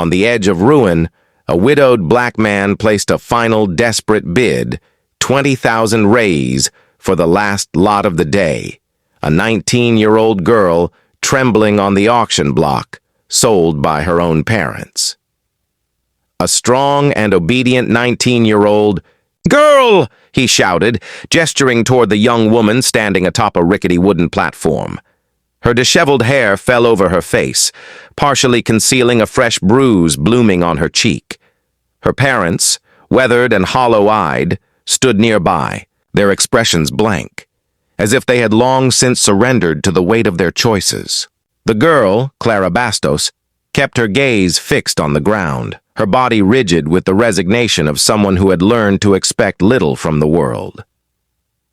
On the edge of ruin, a widowed black man placed a final desperate bid, 20,000 rays, for the last lot of the day. A 19-year-old girl trembling on the auction block, sold by her own parents. A strong and obedient 19-year-old, "Girl!" he shouted, gesturing toward the young woman standing atop a rickety wooden platform. Her disheveled hair fell over her face, partially concealing a fresh bruise blooming on her cheek. Her parents, weathered and hollow-eyed, stood nearby, their expressions blank, as if they had long since surrendered to the weight of their choices. The girl, Clara Bastos, kept her gaze fixed on the ground, her body rigid with the resignation of someone who had learned to expect little from the world.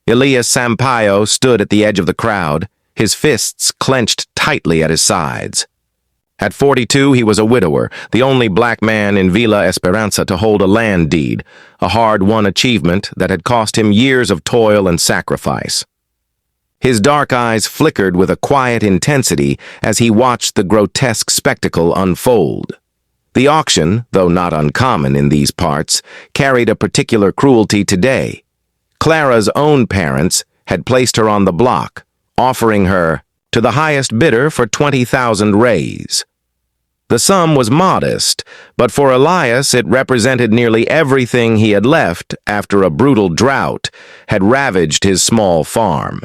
Elias Sampaio stood at the edge of the crowd, his fists clenched tightly at his sides. At 42, he was a widower, the only black man in Villa Esperanza to hold a land deed, a hard-won achievement that had cost him years of toil and sacrifice. His dark eyes flickered with a quiet intensity as he watched the grotesque spectacle unfold. The auction, though not uncommon in these parts, carried a particular cruelty today. Clara's own parents had placed her on the block, offering her to the highest bidder for 20,000 rays. The sum was modest, but for Elias it represented nearly everything he had left after a brutal drought had ravaged his small farm.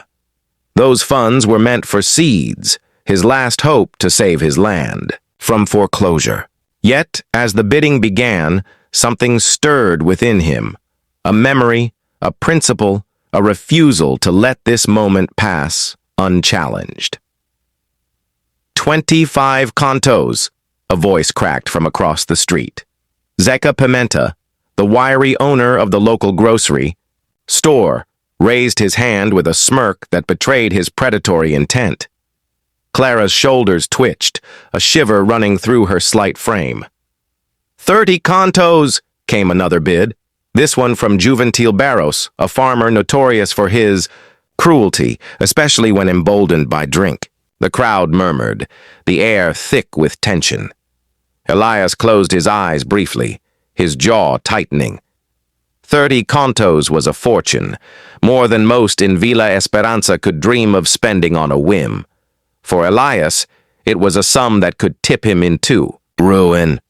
Those funds were meant for seeds, his last hope to save his land from foreclosure. Yet, as the bidding began, something stirred within him. A memory, a principle, a refusal to let this moment pass unchallenged. 25 contos, a voice cracked from across the street. Zeca Pimenta, the wiry owner of the local grocery store, raised his hand with a smirk that betrayed his predatory intent. Clara's shoulders twitched, a shiver running through her slight frame. 30 contos, came another bid, this one from Juventil Barros, a farmer notorious for his cruelty, especially when emboldened by drink. The crowd murmured, the air thick with tension. Elias closed his eyes briefly, his jaw tightening. 30 contos was a fortune, more than most in Villa Esperanza could dream of spending on a whim. For Elias, it was a sum that could tip him into ruin.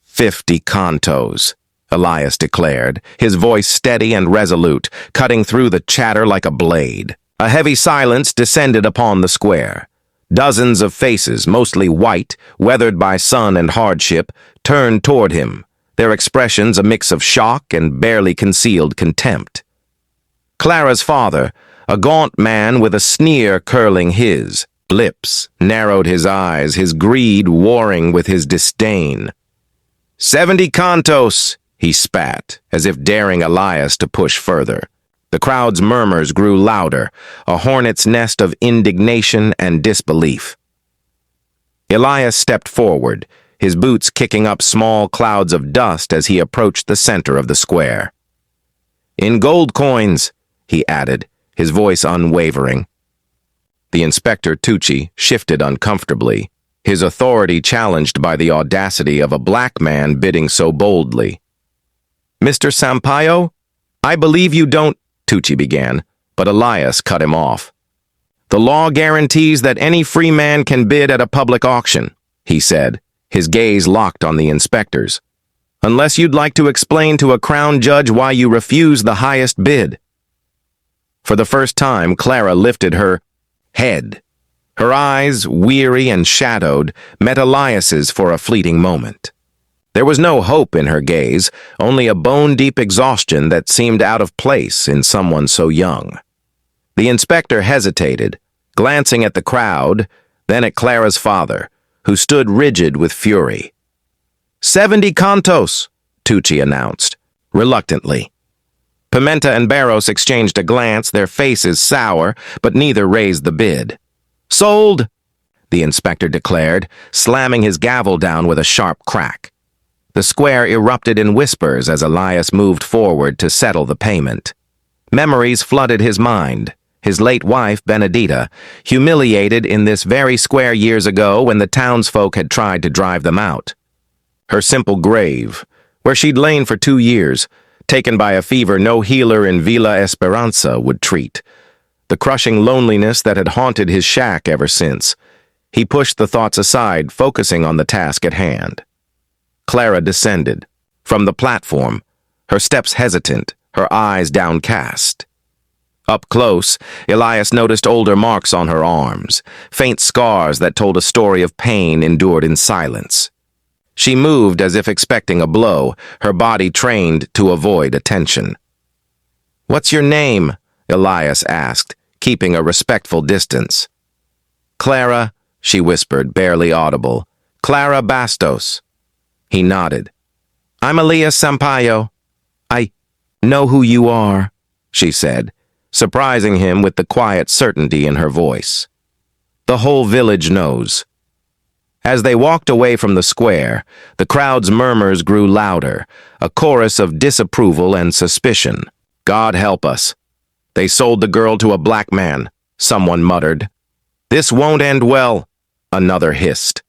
50 contos, Elias declared, his voice steady and resolute, cutting through the chatter like a blade. A heavy silence descended upon the square. Dozens of faces, mostly white, weathered by sun and hardship, turned toward him, their expressions a mix of shock and barely concealed contempt. Clara's father, a gaunt man with a sneer curling his lips, narrowed his eyes, his greed warring with his disdain. 70 contos, he spat, as if daring Elias to push further. The crowd's murmurs grew louder, a hornet's nest of indignation and disbelief. Elias stepped forward, his boots kicking up small clouds of dust as he approached the center of the square. In gold coins, he added, his voice unwavering. The inspector Tucci shifted uncomfortably, his authority challenged by the audacity of a black man bidding so boldly. Mr. Sampaio, I believe you don't, Tucci began, but Elias cut him off. The law guarantees that any free man can bid at a public auction, he said, his gaze locked on the inspectors. Unless you'd like to explain to a crown judge why you refuse the highest bid. For the first time, Clara lifted her head. Her eyes, weary and shadowed, met Elias's for a fleeting moment. There was no hope in her gaze, only a bone-deep exhaustion that seemed out of place in someone so young. The inspector hesitated, glancing at the crowd, then at Clara's father, who stood rigid with fury. 70 contos, Tucci announced, reluctantly. Pimenta and Barros exchanged a glance, their faces sour, but neither raised the bid. Sold, the inspector declared, slamming his gavel down with a sharp crack. The square erupted in whispers as Elias moved forward to settle the payment. Memories flooded his mind. His late wife, Benedita, humiliated in this very square years ago when the townsfolk had tried to drive them out. her simple grave, where she'd lain for 2 years, taken by a fever no healer in Villa Esperanza would treat. The crushing loneliness that had haunted his shack ever since. He pushed the thoughts aside, focusing on the task at hand. Clara descended. From the platform, her steps hesitant, her eyes downcast. Up close, Elias noticed older marks on her arms, faint scars that told a story of pain endured in silence. She moved as if expecting a blow, her body trained to avoid attention. "What's your name?" Elias asked, keeping a respectful distance. "Clara," she whispered, barely audible. "Clara Bastos." He nodded. "I'm Elias Sampaio." "I know who you are," she said, surprising him with the quiet certainty in her voice. "The whole village knows." As they walked away from the square, the crowd's murmurs grew louder, a chorus of disapproval and suspicion. "God help us. They sold the girl to a black man," someone muttered. "This won't end well," another hissed.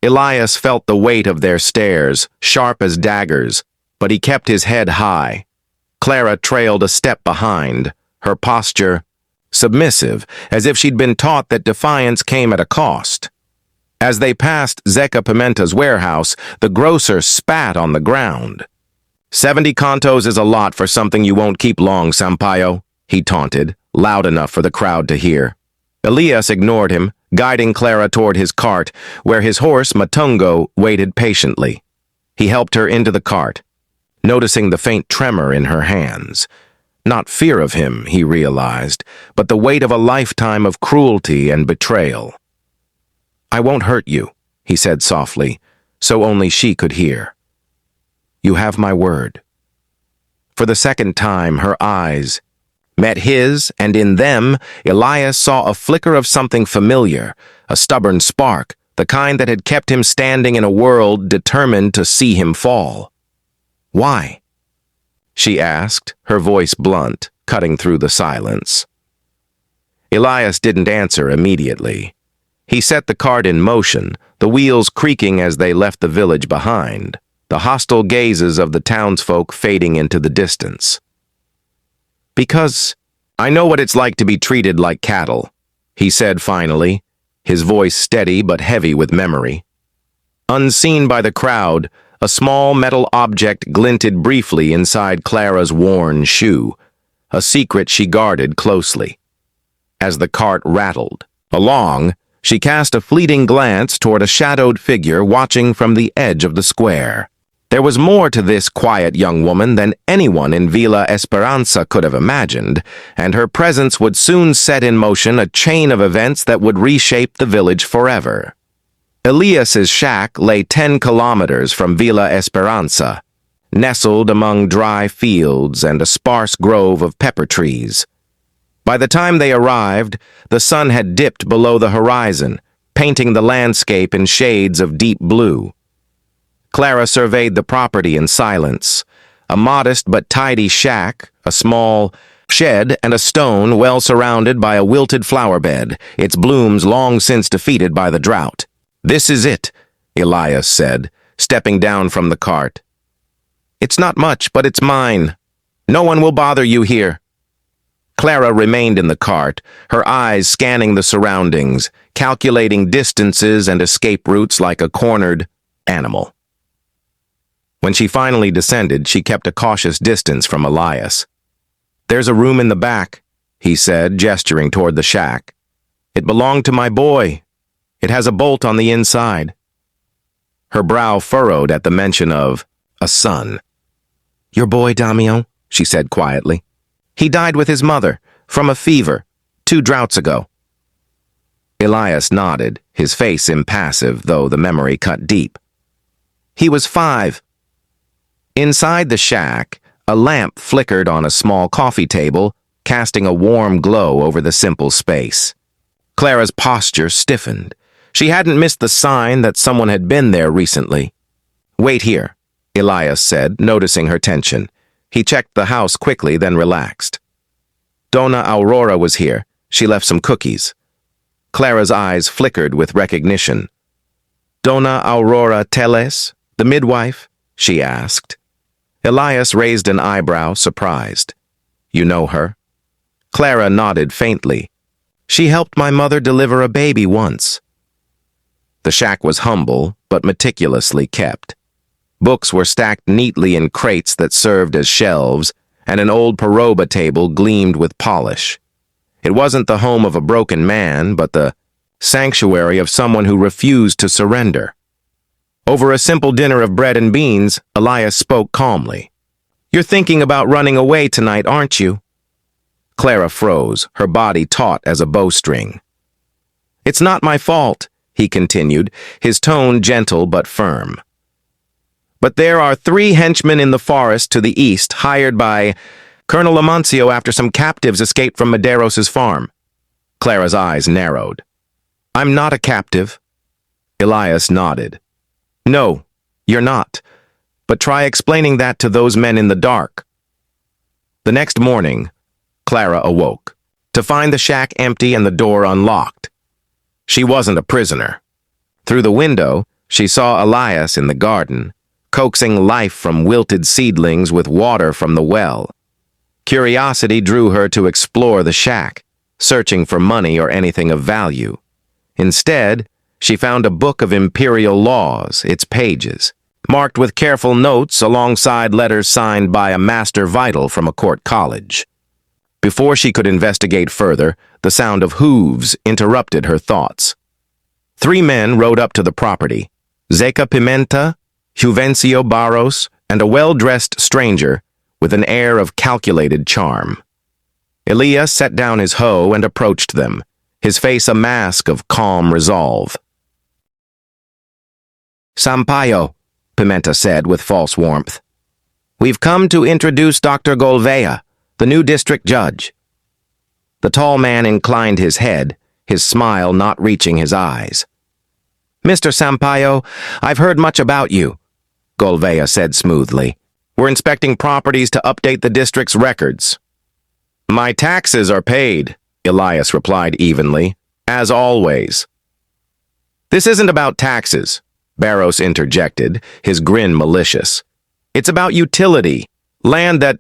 Elias felt the weight of their stares, sharp as daggers, but he kept his head high. Clara trailed a step behind, her posture submissive, as if she'd been taught that defiance came at a cost. As they passed Zeca Pimenta's warehouse, the grocer spat on the ground. "70 contos is a lot for something you won't keep long, Sampaio," he taunted, loud enough for the crowd to hear. Elias ignored him, guiding Clara toward his cart, where his horse, Matungo, waited patiently. He helped her into the cart, noticing the faint tremor in her hands. Not fear of him, he realized, but the weight of a lifetime of cruelty and betrayal. "I won't hurt you," he said softly, so only she could hear. "You have my word." For the second time, her eyes met his, and in them, Elias saw a flicker of something familiar, a stubborn spark, the kind that had kept him standing in a world determined to see him fall. "Why?" she asked, her voice blunt, cutting through the silence. Elias didn't answer immediately. He set the cart in motion, the wheels creaking as they left the village behind, the hostile gazes of the townsfolk fading into the distance. "Because I know what it's like to be treated like cattle," he said finally, his voice steady but heavy with memory. Unseen by the crowd, a small metal object glinted briefly inside Clara's worn shoe, a secret she guarded closely. As the cart rattled along, she cast a fleeting glance toward a shadowed figure watching from the edge of the square. There was more to this quiet young woman than anyone in Villa Esperanza could have imagined, and her presence would soon set in motion a chain of events that would reshape the village forever. Elias's shack lay 10 kilometers from Villa Esperanza, nestled among dry fields and a sparse grove of pepper trees. By the time they arrived, the sun had dipped below the horizon, painting the landscape in shades of deep blue. Clara surveyed the property in silence. A modest but tidy shack, a small shed, and a stone well surrounded by a wilted flower bed, its blooms long since defeated by the drought. "This is it," Elias said, stepping down from the cart. "It's not much, but it's mine. No one will bother you here." Clara remained in the cart, her eyes scanning the surroundings, calculating distances and escape routes like a cornered animal. When she finally descended, she kept a cautious distance from Elias. "There's a room in the back," he said, gesturing toward the shack. "It belonged to my boy. It has a bolt on the inside." Her brow furrowed at the mention of a son. "Your boy, Damião," she said quietly. "He died with his mother, from a fever, 2 droughts ago." Elias nodded, his face impassive, though the memory cut deep. "He was 5. Inside the shack, a lamp flickered on a small coffee table, casting a warm glow over the simple space. Clara's posture stiffened. She hadn't missed the sign that someone had been there recently. "Wait here," Elias said, noticing her tension. He checked the house quickly, then relaxed. "Dona Aurora was here. She left some cookies." Clara's eyes flickered with recognition. "Dona Aurora Teles?" The midwife? She asked. Elias raised an eyebrow, surprised. You know her? Clara nodded faintly. She helped my mother deliver a baby once. The shack was humble, but meticulously kept. Books were stacked neatly in crates that served as shelves, and an old peroba table gleamed with polish. It wasn't the home of a broken man, but the sanctuary of someone who refused to surrender. Over a simple dinner of bread and beans, Elias spoke calmly. You're thinking about running away tonight, aren't you? Clara froze, her body taut as a bowstring. It's not my fault, he continued, his tone gentle but firm. But there are 3 henchmen in the forest to the east, hired by Colonel Amancio after some captives escaped from Medeiros' farm. Clara's eyes narrowed. I'm not a captive. Elias nodded. No, you're not. But try explaining that to those men in the dark. The next morning, Clara awoke, to find the shack empty and the door unlocked. She wasn't a prisoner. Through the window, she saw Elias in the garden, coaxing life from wilted seedlings with water from the well. Curiosity drew her to explore the shack, searching for money or anything of value. Instead, she found a book of imperial laws, its pages, marked with careful notes alongside letters signed by a master vital from a court college. Before she could investigate further, the sound of hooves interrupted her thoughts. 3 men rode up to the property, Zeca Pimenta, Juvencio Barros, and a well-dressed stranger with an air of calculated charm. Elias set down his hoe and approached them, his face a mask of calm resolve. Sampaio, Pimenta said with false warmth. We've come to introduce Dr. Golvea, the new district judge. The tall man inclined his head, his smile not reaching his eyes. Mr. Sampaio, I've heard much about you, Golvea said smoothly. We're inspecting properties to update the district's records. My taxes are paid, Elias replied evenly, as always. This isn't about taxes, Barros interjected, his grin malicious. It's about utility. Land that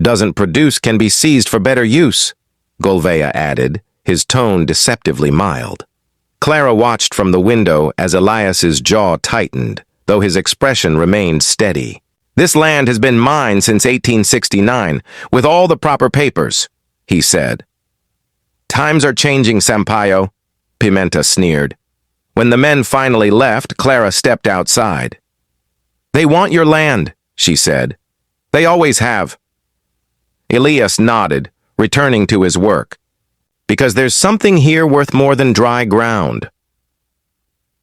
doesn't produce can be seized for better use, Golvea added, his tone deceptively mild. Clara watched from the window as Elias's jaw tightened, though his expression remained steady. This land has been mine since 1869, with all the proper papers, he said. Times are changing, Sampaio, Pimenta sneered. When the men finally left, Clara stepped outside. They want your land, she said. They always have. Elias nodded, returning to his work. Because there's something here worth more than dry ground.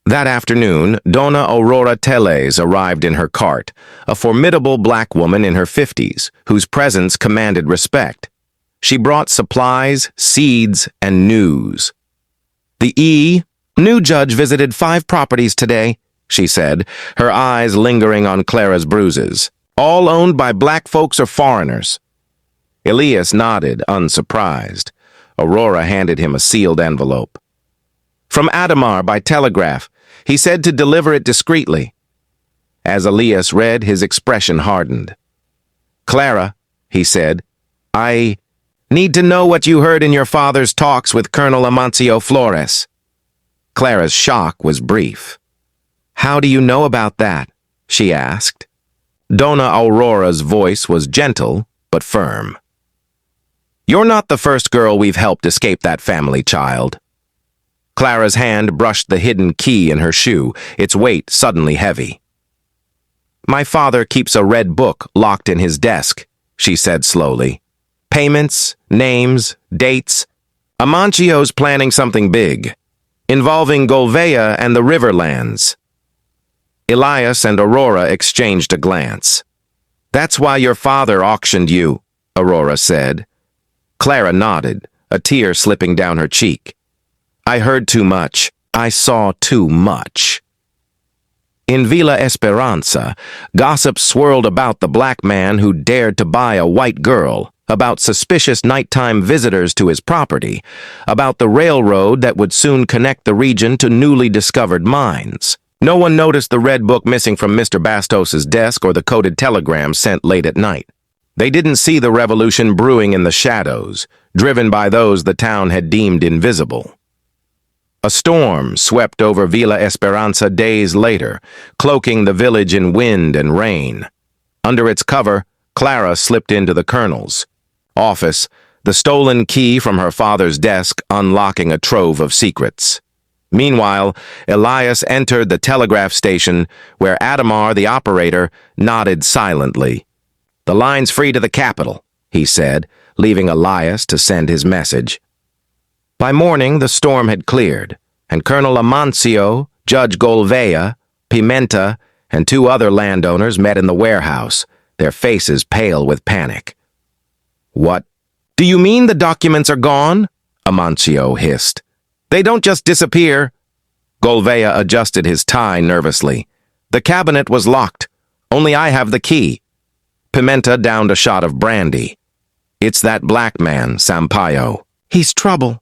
That afternoon, Dona Aurora Teles arrived in her cart, a formidable black woman in her 50s, whose presence commanded respect. She brought supplies, seeds, and news. The new judge visited 5 properties today, she said, her eyes lingering on Clara's bruises, all owned by black folks or foreigners. Elias nodded, unsurprised. Aurora handed him a sealed envelope. From Adamar by telegraph. He said to deliver it discreetly. As Elias read, his expression hardened. Clara, he said, I need to know what you heard in your father's talks with Colonel Amancio Flores. Clara's shock was brief. How do you know about that? She asked. Dona Aurora's voice was gentle, but firm. You're not the first girl we've helped escape that family, child. Clara's hand brushed the hidden key in her shoe, its weight suddenly heavy. My father keeps a red book locked in his desk, she said slowly. Payments, names, dates. Amancio's planning something big, involving Golvea and the Riverlands. Elias and Aurora exchanged a glance. That's why your father auctioned you, Aurora said. Clara nodded, a tear slipping down her cheek. I heard too much. I saw too much. In Villa Esperanza, gossip swirled about the black man who dared to buy a white girl, about suspicious nighttime visitors to his property, about the railroad that would soon connect the region to newly discovered mines. No one noticed the red book missing from Mr. Bastos's desk or the coded telegram sent late at night. They didn't see the revolution brewing in the shadows, driven by those the town had deemed invisible. A storm swept over Villa Esperanza days later, cloaking the village in wind and rain. Under its cover, Clara slipped into the colonel's office, the stolen key from her father's desk unlocking a trove of secrets. Meanwhile, Elias entered the telegraph station where Adamar, the operator, nodded silently. "The line's free to the capital," he said, leaving Elias to send his message. By morning, the storm had cleared, and Colonel Amancio, Judge Golvea, Pimenta, and 2 other landowners met in the warehouse, their faces pale with panic. "What? Do you mean the documents are gone?" Amancio hissed. "They don't just disappear." Golvea adjusted his tie nervously. "The cabinet was locked. Only I have the key." Pimenta downed a shot of brandy. "It's that black man, Sampaio. He's trouble."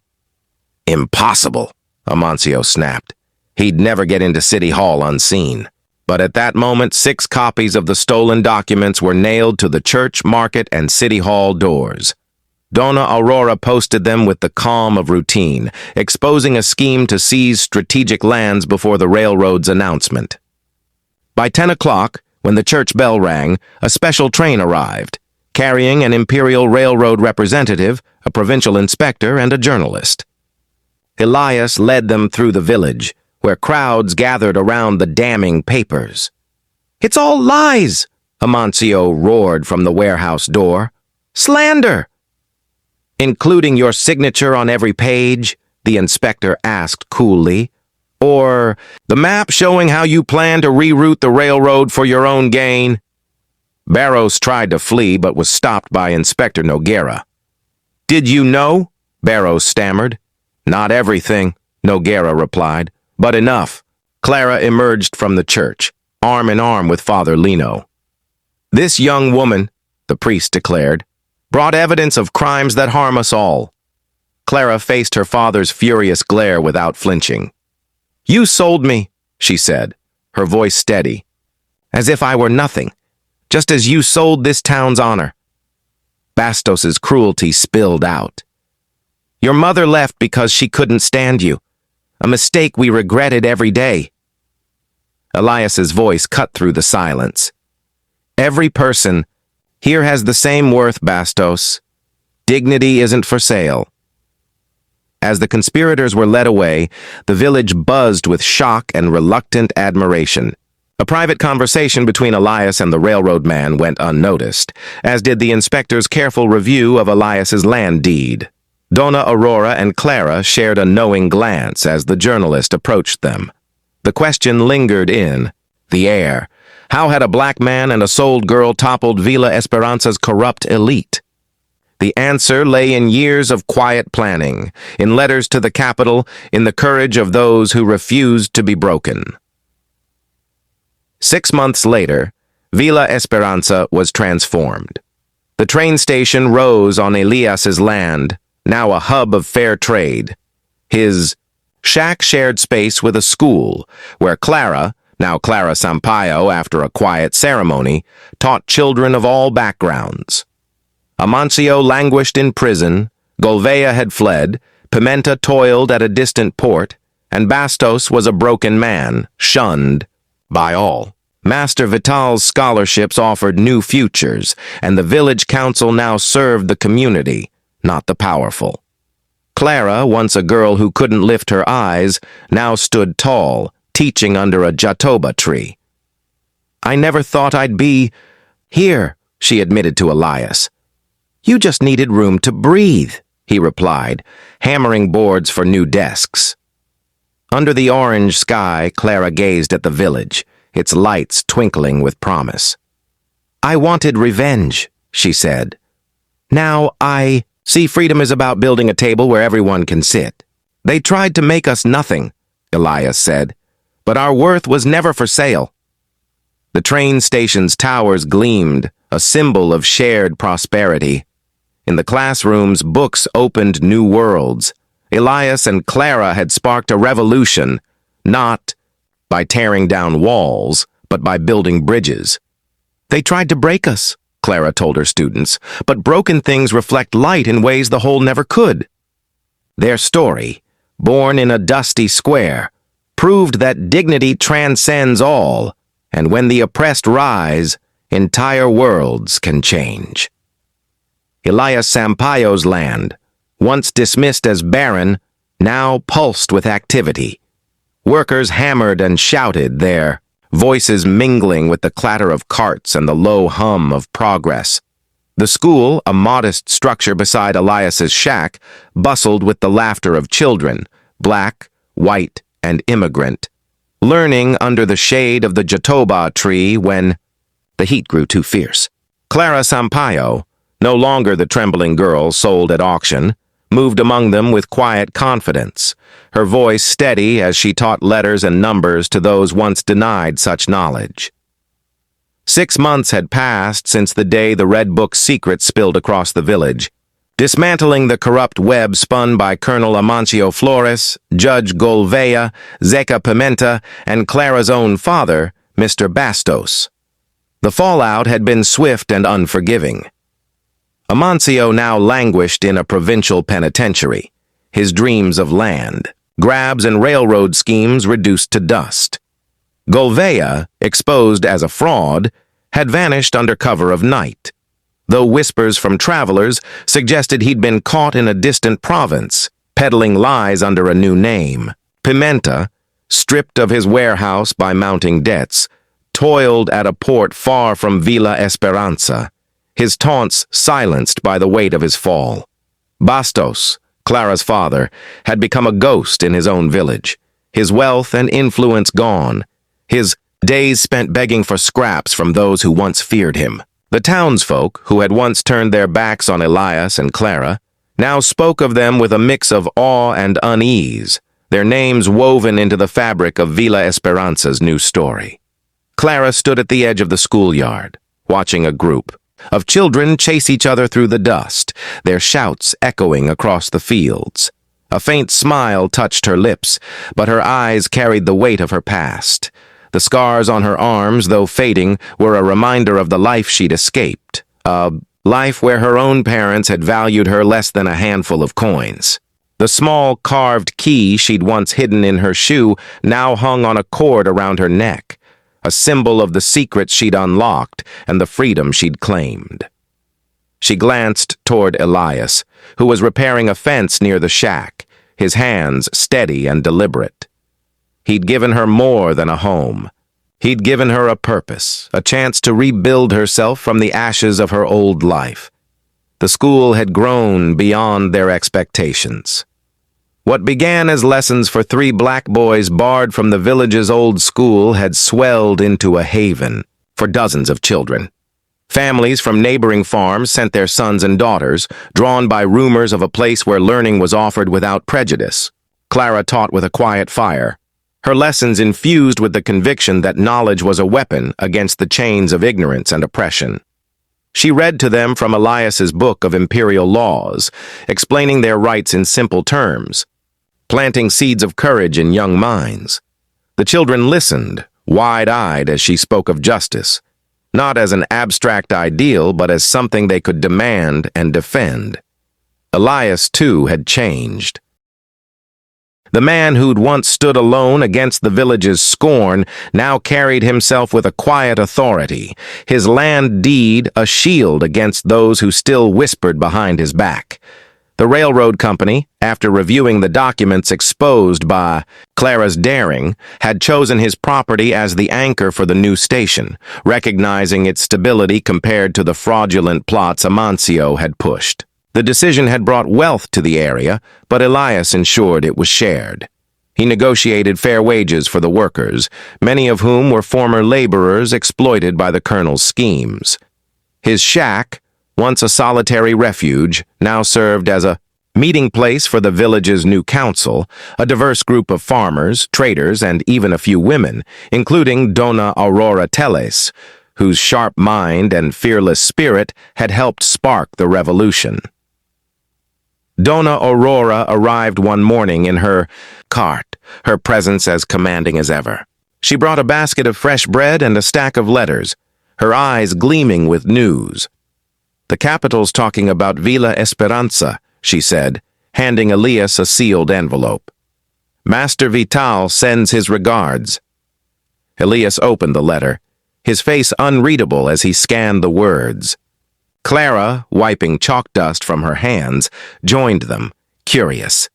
"Impossible," Amancio snapped. He'd never get into City Hall unseen. But at that moment, 6 copies of the stolen documents were nailed to the church, market, and City Hall doors. Donna Aurora posted them with the calm of routine, exposing a scheme to seize strategic lands before the railroad's announcement. By 10 o'clock, when the church bell rang, a special train arrived, carrying an Imperial Railroad representative, a provincial inspector, and a journalist. Elias led them through the village, where crowds gathered around the damning papers. "It's all lies!" Amancio roared from the warehouse door. "Slander!" "Including your signature on every page?" the inspector asked coolly. "Or the map showing how you plan to reroute the railroad for your own gain?" Barros tried to flee but was stopped by Inspector Noguera. "Did you know?" Barros stammered. "Not everything," Noguera replied, "but enough." Clara emerged from the church, arm in arm with Father Lino. "This young woman," the priest declared, "brought evidence of crimes that harm us all." Clara faced her father's furious glare without flinching. "You sold me," she said, her voice steady, "as if I were nothing, just as you sold this town's honor." Bastos's cruelty spilled out. "Your mother left because she couldn't stand you, a mistake we regretted every day." Elias's voice cut through the silence. "Every person here has the same worth, Bastos. Dignity isn't for sale." As the conspirators were led away, the village buzzed with shock and reluctant admiration. A private conversation between Elias and the railroad man went unnoticed, as did the inspector's careful review of Elias's land deed. Donna Aurora and Clara shared a knowing glance as the journalist approached them. The question lingered in the air. How had a black man and a sold girl toppled Villa Esperanza's corrupt elite? The answer lay in years of quiet planning, in letters to the capital, in the courage of those who refused to be broken. 6 months later, Villa Esperanza was transformed. The train station rose on Elias's land, now a hub of fair trade. His shack shared space with a school, where Clara, now Clara Sampaio after a quiet ceremony, taught children of all backgrounds. Amancio languished in prison, Golvea had fled, Pimenta toiled at a distant port, and Bastos was a broken man, shunned by all. Master Vital's scholarships offered new futures, and the village council now served the community, not the powerful. Clara, once a girl who couldn't lift her eyes, now stood tall, teaching under a jatoba tree. "I never thought I'd be here," she admitted to Elias. "You just needed room to breathe," he replied, hammering boards for new desks. Under the orange sky, Clara gazed at the village, its lights twinkling with promise. "I wanted revenge," she said. "Now I see freedom is about building a table where everyone can sit. They tried to make us nothing," Elias said, "but our worth was never for sale." The train station's towers gleamed, a symbol of shared prosperity. In the classrooms, books opened new worlds. Elias and Clara had sparked a revolution, not by tearing down walls, but by building bridges. "They tried to break us," Clara told her students, "but broken things reflect light in ways the whole never could." Their story, born in a dusty square, proved that dignity transcends all, and when the oppressed rise, entire worlds can change. Elias Sampaio's land, once dismissed as barren, now pulsed with activity. Workers hammered and shouted, their voices mingling with the clatter of carts and the low hum of progress. The school, a modest structure beside Elias's shack, bustled with the laughter of children, black, white, and immigrant, learning under the shade of the jatoba tree when the heat grew too fierce. Clara Sampaio, no longer the trembling girl sold at auction, moved among them with quiet confidence, her voice steady as she taught letters and numbers to those once denied such knowledge. 6 months had passed since the day the Red Book's secret spilled across the village, dismantling the corrupt web spun by Colonel Amancio Flores, Judge Gouveia, Zeca Pimenta, and Clara's own father, Mr. Bastos. The fallout had been swift and unforgiving. Amancio now languished in a provincial penitentiary, his dreams of land, grabs and railroad schemes reduced to dust. Gouveia, exposed as a fraud, had vanished under cover of night, though whispers from travelers suggested he'd been caught in a distant province, peddling lies under a new name. Pimenta, stripped of his warehouse by mounting debts, toiled at a port far from Villa Esperanza, his taunts silenced by the weight of his fall. Bastos, Clara's father, had become a ghost in his own village, his wealth and influence gone, his days spent begging for scraps from those who once feared him. The townsfolk, who had once turned their backs on Elias and Clara, now spoke of them with a mix of awe and unease, their names woven into the fabric of Villa Esperanza's new story. Clara stood at the edge of the schoolyard, watching a group of children chase each other through the dust, their shouts echoing across the fields. A faint smile touched her lips, but her eyes carried the weight of her past. The scars on her arms, though fading, were a reminder of the life she'd escaped, a life where her own parents had valued her less than a handful of coins. The small carved key she'd once hidden in her shoe now hung on a cord around her neck, a symbol of the secrets she'd unlocked and the freedom she'd claimed. She glanced toward Elias, who was repairing a fence near the shack, his hands steady and deliberate. He'd given her more than a home. He'd given her a purpose, a chance to rebuild herself from the ashes of her old life. The school had grown beyond their expectations. What began as lessons for 3 black boys barred from the village's old school had swelled into a haven for dozens of children. Families from neighboring farms sent their sons and daughters, drawn by rumors of a place where learning was offered without prejudice. Clara taught with a quiet fire, her lessons infused with the conviction that knowledge was a weapon against the chains of ignorance and oppression. She read to them from Elias's book of imperial laws, explaining their rights in simple terms, planting seeds of courage in young minds. The children listened, wide-eyed as she spoke of justice, not as an abstract ideal, but as something they could demand and defend. Elias, too, had changed. The man who'd once stood alone against the village's scorn now carried himself with a quiet authority, his land deed a shield against those who still whispered behind his back. The railroad company, after reviewing the documents exposed by Clara's daring, had chosen his property as the anchor for the new station, recognizing its stability compared to the fraudulent plots Amancio had pushed. The decision had brought wealth to the area, but Elias ensured it was shared. He negotiated fair wages for the workers, many of whom were former laborers exploited by the colonel's schemes. His shack, once a solitary refuge, now served as a meeting place for the village's new council, a diverse group of farmers, traders, and even a few women, including Dona Aurora Teles, whose sharp mind and fearless spirit had helped spark the revolution. Dona Aurora arrived one morning in her cart, her presence as commanding as ever. She brought a basket of fresh bread and a stack of letters, her eyes gleaming with news. "The capital's talking about Villa Esperanza," she said, handing Elias a sealed envelope. "Master Vital sends his regards." Elias opened the letter, his face unreadable as he scanned the words. Clara, wiping chalk dust from her hands, joined them, curious.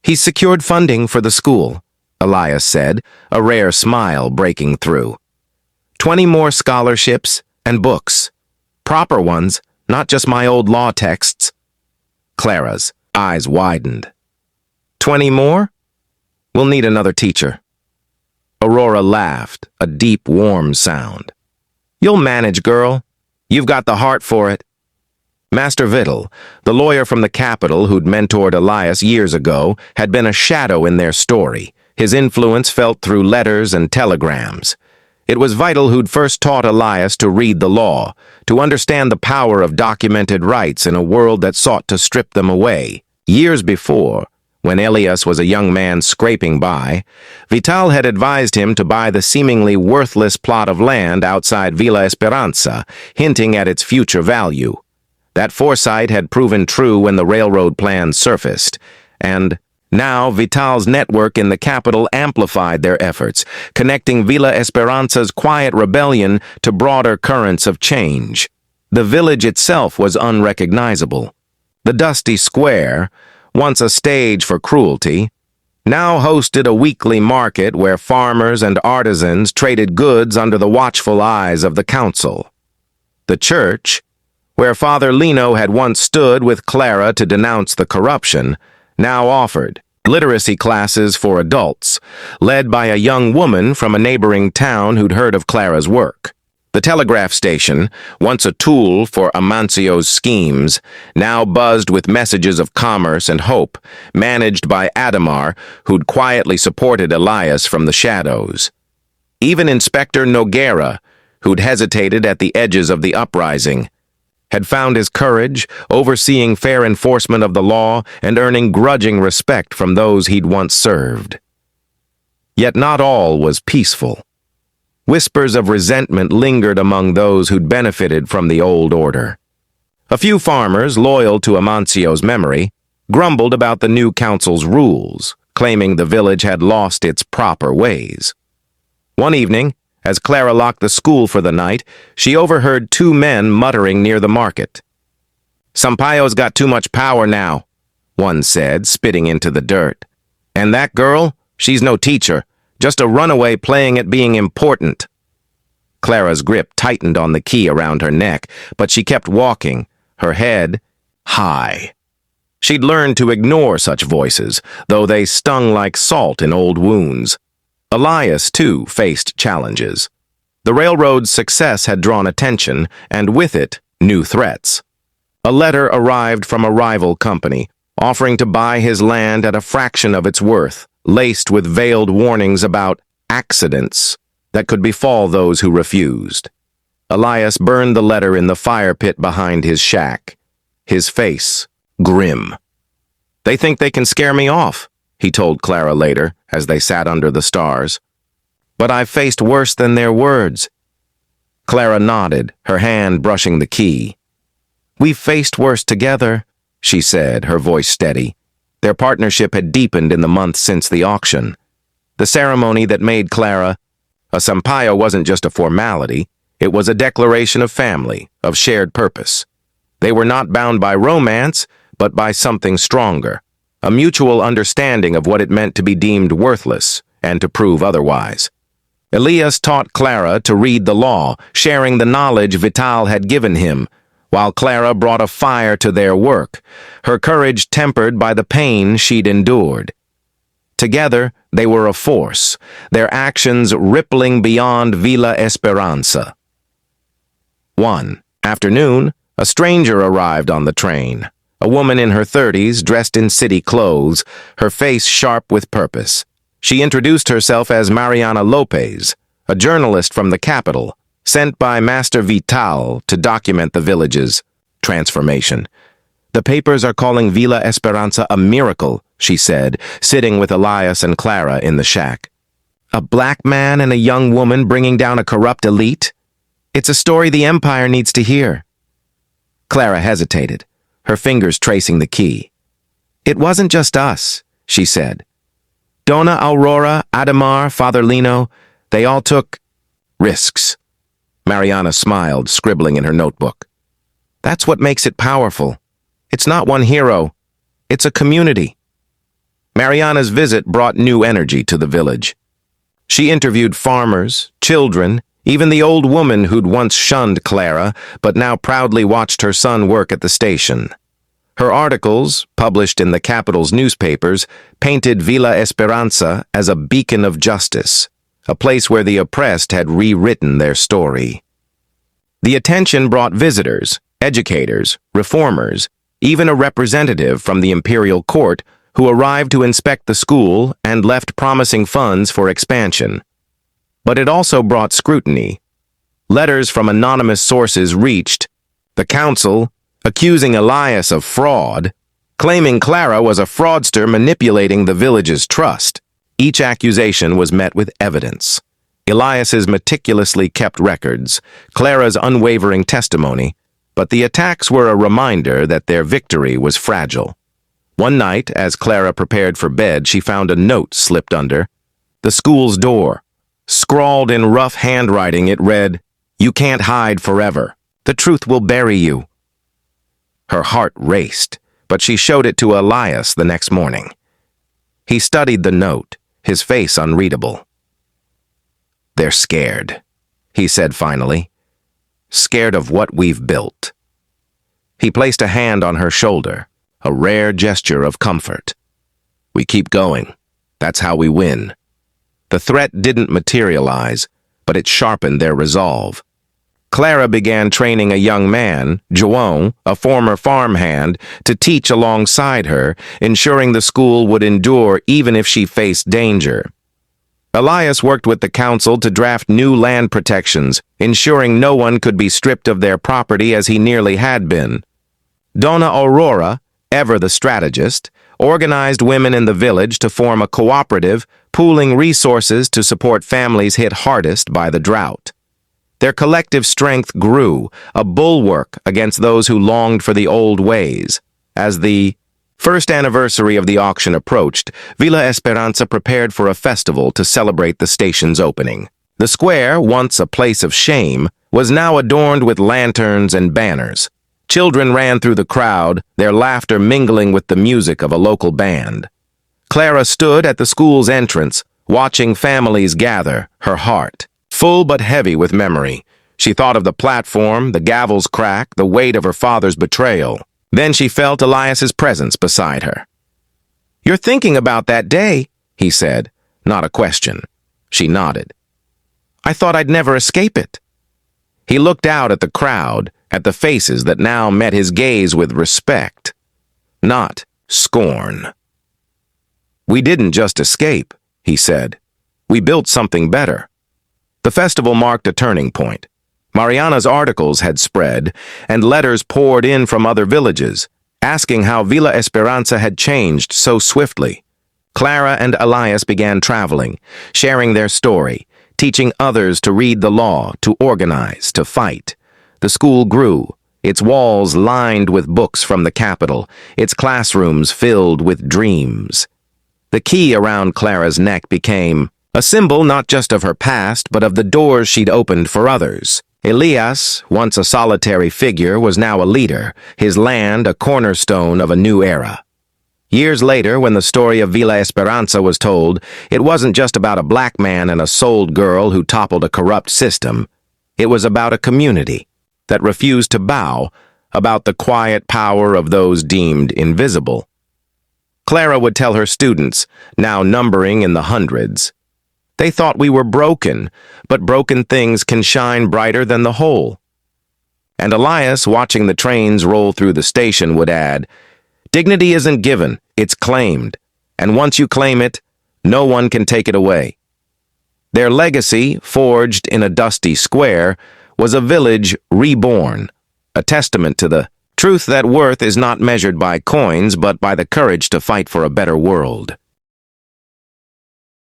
"He's secured funding for the school," Elias said, a rare smile breaking through. 20 more scholarships and books. Proper ones, not just my old law texts." Clara's eyes widened. 20 more? We'll need another teacher." Aurora laughed, a deep, warm sound. "You'll manage, girl. You've got the heart for it." Master Vittel, the lawyer from the capital who'd mentored Elias years ago, had been a shadow in their story, his influence felt through letters and telegrams. It was Vittel who'd first taught Elias to read the law, to understand the power of documented rights in a world that sought to strip them away. Years before, when Elias was a young man scraping by, Vital had advised him to buy the seemingly worthless plot of land outside Villa Esperanza, hinting at its future value. That foresight had proven true when the railroad plan surfaced, and now Vital's network in the capital amplified their efforts, connecting Villa Esperanza's quiet rebellion to broader currents of change. The village itself was unrecognizable. The dusty square, once a stage for cruelty, now hosted a weekly market where farmers and artisans traded goods under the watchful eyes of the council. The church, where Father Lino had once stood with Clara to denounce the corruption, now offered literacy classes for adults, led by a young woman from a neighboring town who'd heard of Clara's work. The telegraph station, once a tool for Amancio's schemes, now buzzed with messages of commerce and hope, managed by Adamar, who'd quietly supported Elias from the shadows. Even Inspector Noguera, who'd hesitated at the edges of the uprising, had found his courage, overseeing fair enforcement of the law and earning grudging respect from those he'd once served. Yet not all was peaceful. Whispers of resentment lingered among those who'd benefited from the old order. A few farmers, loyal to Amancio's memory, grumbled about the new council's rules, claiming the village had lost its proper ways. One evening, as Clara locked the school for the night, she overheard 2 men muttering near the market. "Sampaio's got too much power now," one said, spitting into the dirt. "And that girl, she's no teacher, just a runaway playing at being important." Clara's grip tightened on the key around her neck, but she kept walking, her head high. She'd learned to ignore such voices, though they stung like salt in old wounds. Elias, too, faced challenges. The railroad's success had drawn attention, and with it, new threats. A letter arrived from a rival company, offering to buy his land at a fraction of its worth, laced with veiled warnings about accidents that could befall those who refused. Elias burned the letter in the fire pit behind his shack, his face grim. "They think they can scare me off," he told Clara later, as they sat under the stars. "But I've faced worse than their words." Clara nodded, her hand brushing the key. "We've faced worse together," she said, her voice steady. Their partnership had deepened in the months since the auction. The ceremony that made Clara a Sampaio wasn't just a formality, it was a declaration of family, of shared purpose. They were not bound by romance, but by something stronger, a mutual understanding of what it meant to be deemed worthless and to prove otherwise. Elias taught Clara to read the law, sharing the knowledge Vital had given him, while Clara brought a fire to their work, her courage tempered by the pain she'd endured. Together, they were a force, their actions rippling beyond Villa Esperanza. One afternoon, a stranger arrived on the train, a woman in her 30s dressed in city clothes, her face sharp with purpose. She introduced herself as Mariana Lopez, a journalist from the capital, sent by Master Vital to document the village's transformation. "The papers are calling Villa Esperanza a miracle," she said, sitting with Elias and Clara in the shack. A black man and a young woman bringing down a corrupt elite? It's a story the Empire needs to hear. Clara hesitated, her fingers tracing the key. It wasn't just us, she said. Donna Aurora, Adamar, Father Lino, they all took risks. Mariana smiled, scribbling in her notebook. That's what makes it powerful. It's not one hero. It's a community. Mariana's visit brought new energy to the village. She interviewed farmers, children, even the old woman who'd once shunned Clara, but now proudly watched her son work at the station. Her articles, published in the capital's newspapers, painted Villa Esperanza as a beacon of justice, a place where the oppressed had rewritten their story. The attention brought visitors, educators, reformers, even a representative from the imperial court who arrived to inspect the school and left promising funds for expansion. But it also brought scrutiny. Letters from anonymous sources reached the council, accusing Elias of fraud, claiming Clara was a fraudster manipulating the village's trust. Each accusation was met with evidence. Elias's meticulously kept records, Clara's unwavering testimony, but the attacks were a reminder that their victory was fragile. One night, as Clara prepared for bed, she found a note slipped under the school's door. Scrawled in rough handwriting, it read, "You can't hide forever. The truth will bury you." Her heart raced, but she showed it to Elias the next morning. He studied the note, his face unreadable. "They're scared," he said finally. "Scared of what we've built." He placed a hand on her shoulder, a rare gesture of comfort. "We keep going. That's how we win." The threat didn't materialize, but it sharpened their resolve. Clara began training a young man, João, a former farmhand, to teach alongside her, ensuring the school would endure even if she faced danger. Elias worked with the council to draft new land protections, ensuring no one could be stripped of their property as he nearly had been. Donna Aurora, ever the strategist, organized women in the village to form a cooperative, pooling resources to support families hit hardest by the drought. Their collective strength grew, a bulwark against those who longed for the old ways. As the first anniversary of the auction approached, Villa Esperanza prepared for a festival to celebrate the station's opening. The square, once a place of shame, was now adorned with lanterns and banners. Children ran through the crowd, their laughter mingling with the music of a local band. Clara stood at the school's entrance, watching families gather, her heart full but heavy with memory. She thought of the platform, the gavel's crack, the weight of her father's betrayal. Then she felt Elias's presence beside her. "You're thinking about that day," he said, not a question. She nodded. "I thought I'd never escape it." He looked out at the crowd, at the faces that now met his gaze with respect, not scorn. "We didn't just escape," he said. "We built something better." The festival marked a turning point. Mariana's articles had spread, and letters poured in from other villages, asking how Villa Esperanza had changed so swiftly. Clara and Elias began traveling, sharing their story, teaching others to read the law, to organize, to fight. The school grew, its walls lined with books from the capital, its classrooms filled with dreams. The key around Clara's neck became a symbol not just of her past, but of the doors she'd opened for others. Elias, once a solitary figure, was now a leader, his land a cornerstone of a new era. Years later, when the story of Villa Esperanza was told, it wasn't just about a black man and a souled girl who toppled a corrupt system. It was about a community that refused to bow, about the quiet power of those deemed invisible. Clara would tell her students, now numbering in the hundreds, "They thought we were broken, but broken things can shine brighter than the whole." And Elias, watching the trains roll through the station, would add, "Dignity isn't given, it's claimed, and once you claim it, no one can take it away." Their legacy, forged in a dusty square, was a village reborn, a testament to the truth that worth is not measured by coins but by the courage to fight for a better world.